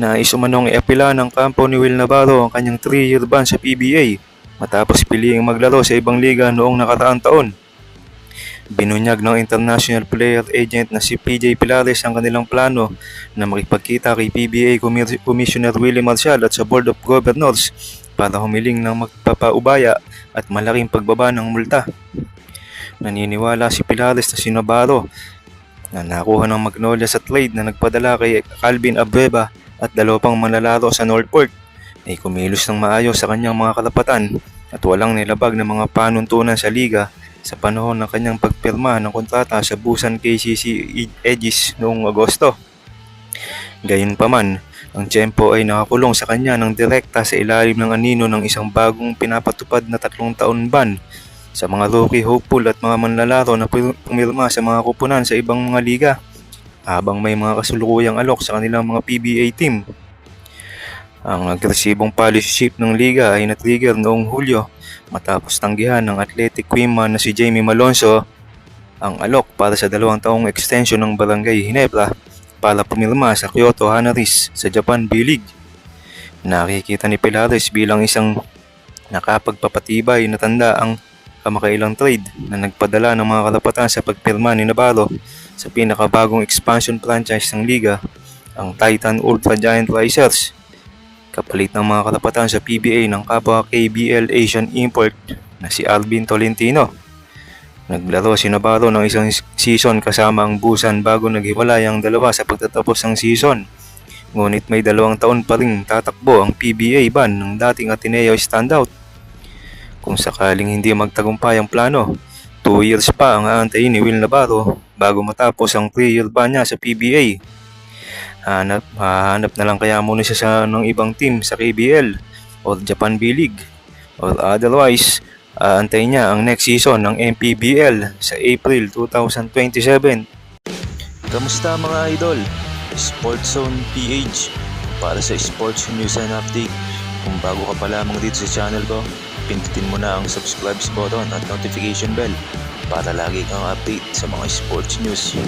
Nais umanong iapila ng kampo ni Will Navarro ang kanyang 3-year ban sa PBA matapos piliing maglaro sa ibang liga noong nakaraang taon. Binunyag ng international player agent na si PJ Pilares ang kanilang plano na makipagkita kay PBA Commissioner Willie Marcial at sa Board of Governors para humiling ng magpapaubaya at malaking pagbaba ng multa. Naniniwala si Pilares na si Navarro na nakuha ng Magnolia sa trade na nagpadala kay Calvin Abreva at dalawa pang manlalaro sa Northport ay kumilos ng maayos sa kanyang mga karapatan at walang nilabag ng mga panuntunan sa liga sa panahon ng kanyang pagpirma ng kontrata sa Busan KCC Aegis noong Agosto. Gayunpaman, ang Tiempo ay nakakulong sa kanya ng direkta sa ilalim ng anino ng isang bagong pinapatupad na 3 taon ban sa mga rookie hopeful at mga manlalaro na pumirma sa mga kupunan sa ibang mga liga habang may mga kasulukuyang alok sa kanilang mga PBA team. Ang agresibong policy shift ng liga ay na-trigger noong Hulyo matapos tanggihan ng athletic queenman na si Jamie Malonzo ang alok para sa 2 taong extension ng Barangay Ginebra para pumirma sa Kyoto Hanaris sa Japan B-League. Nakikita ni Pilares bilang isang nakapagpapatibay na tanda ang kamakailang trade na nagpadala ng mga karapatan sa pagpirma ni Navarro sa pinakabagong expansion franchise ng liga, ang Titan Ultra Giant Risers, kapalit ng mga karapatan sa PBA ng kapwa KBL Asian import na si Alvin Tolentino. Naglaro si Navarro ng isang season kasama ang Busan bago naghiwalay ang dalawa sa pagtatapos ng season. Ngunit may 2 taon pa ring tatakbo ang PBA ban ng dating Ateneo standout. Kung sakaling hindi magtagumpay ang plano, 2 years pa ang aantayin ni Will Navarro bago matapos ang 3-year ban niya sa PBA. Hahanap na lang kaya muna siya ng ibang team sa KBL o Japan B-League or otherwise aantayin niya ang next season ng MPBL sa April 2027. Kamusta mga idol? Sports Zone PH para sa sports news and update. Kung bago ka pa lamang dito sa channel ko, pindutin mo na ang subscribe button at notification bell para lagi kang update sa mga sports news.